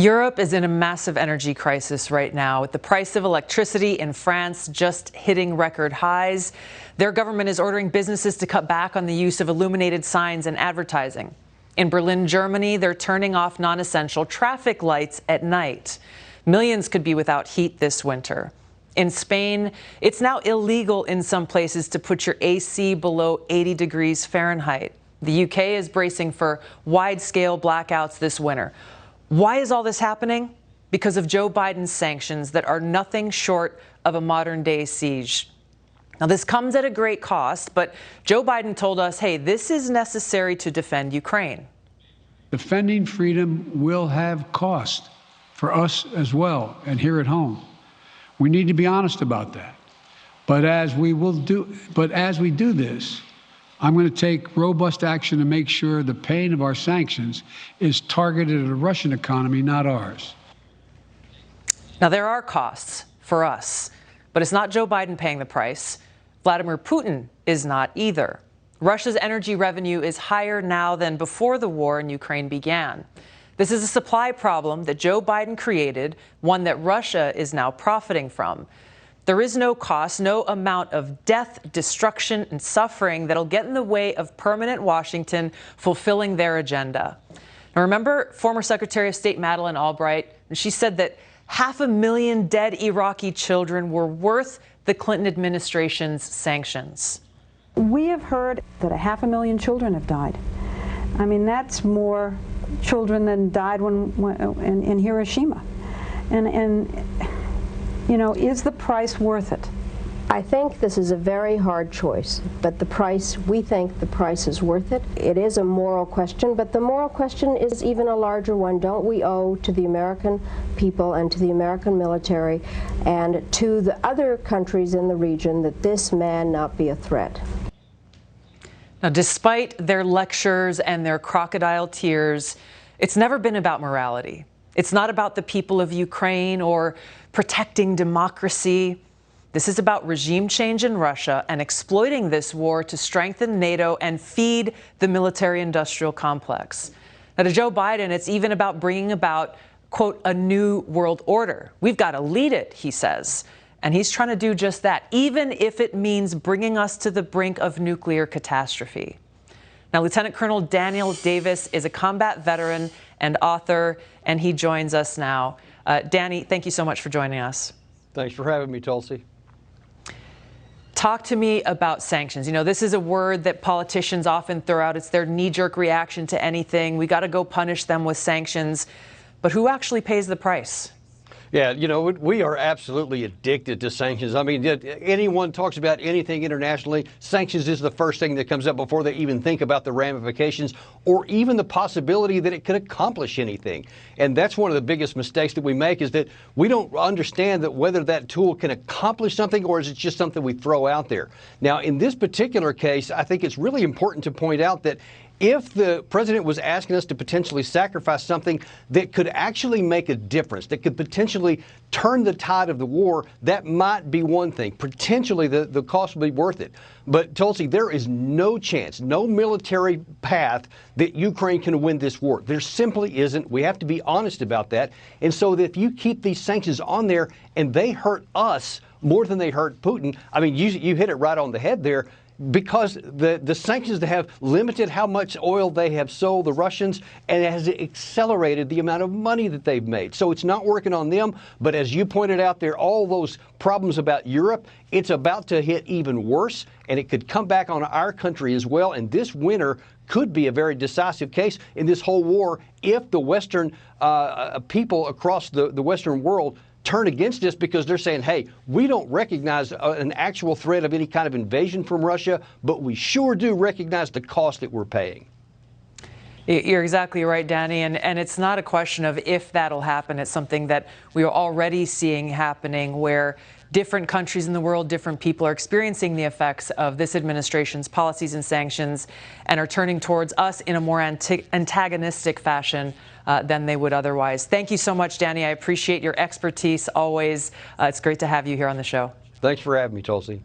Europe is in a massive energy crisis right now, with the price of electricity in France just hitting record highs. Their government is ordering businesses to cut back on the use of illuminated signs and advertising. In Berlin, Germany, they're turning off non-essential traffic lights at night. Millions could be without heat this winter. In Spain, it's now illegal in some places to put your AC below 80 degrees Fahrenheit. The UK is bracing for wide-scale blackouts this winter. Why is all this happening? Because of Joe Biden's sanctions that are nothing short of a modern-day siege. Now, this comes at a great cost, but Joe Biden told us, hey, this is necessary to defend Ukraine. Defending freedom will have cost for us as well, and here at home. We need to be honest about that. But as we do this, I'm going to take robust action to make sure the pain of our sanctions is targeted at the Russian economy, not ours. Now, there are costs for us, but it's not Joe Biden paying the price. Vladimir Putin is not either. Russia's energy revenue is higher now than before the war in Ukraine began. This is a supply problem that Joe Biden created, one that Russia is now profiting from. There is no cost, no amount of death, destruction, and suffering that'll get in the way of permanent Washington fulfilling their agenda. Now, remember former Secretary of State Madeleine Albright? And she said that 500,000 dead Iraqi children were worth the Clinton administration's sanctions. We have heard that 500,000 children have died. I mean, that's more children than died in Hiroshima. And you know, is the price worth it? I think this is a very hard choice, but we think the price is worth it. It is a moral question, but the moral question is even a larger one. Don't we owe to the American people and to the American military and to the other countries in the region that this man not be a threat? Now, despite their lectures and their crocodile tears, it's never been about morality. It's not about the people of Ukraine or protecting democracy. This is about regime change in Russia and exploiting this war to strengthen NATO and feed the military-industrial complex. Now, to Joe Biden, it's even about bringing about, quote, a new world order. We've got to lead it, he says. And he's trying to do just that, even if it means bringing us to the brink of nuclear catastrophe. Now, Lieutenant Colonel Daniel Davis is a combat veteran and author, and he joins us now. Danny, thank you so much for joining us. Thanks for having me, Tulsi. Talk to me about sanctions. You know, this is a word that politicians often throw out. It's their knee-jerk reaction to anything. We got to go punish them with sanctions. But who actually pays the price? Yeah, you know, we are absolutely addicted to sanctions. I mean, anyone talks about anything internationally, sanctions is the first thing that comes up before they even think about the ramifications or even the possibility that it could accomplish anything. And that's one of the biggest mistakes that we make, is that we don't understand that whether that tool can accomplish something or is it just something we throw out there. Now, in this particular case, I think it's really important to point out that if the president was asking us to potentially sacrifice something that could actually make a difference, that could potentially turn the tide of the war, that might be one thing. Potentially the cost would be worth it. But Tulsi, there is no chance, no military path that Ukraine can win this war. There simply isn't. We have to be honest about that. And so that if you keep these sanctions on there and they hurt us more than they hurt Putin, I mean, you hit it right on the head there. Because the sanctions have limited how much oil they have sold the Russians, and it has accelerated the amount of money that they've made. So it's not working on them. But as you pointed out there, all those problems about Europe, it's about to hit even worse, and it could come back on our country as well. And this winter could be a very decisive case in this whole war if the Western people across the Western world turn against us, because they're saying, hey, we don't recognize an actual threat of any kind of invasion from Russia, but we sure do recognize the cost that we're paying. You're exactly right, Danny. And it's not a question of if that'll happen. It's something that we are already seeing happening, where different countries in the world, different people are experiencing the effects of this administration's policies and sanctions and are turning towards us in a more antagonistic fashion than they would otherwise. Thank you so much, Danny. I appreciate your expertise always. It's great to have you here on the show. Thanks for having me, Tulsi.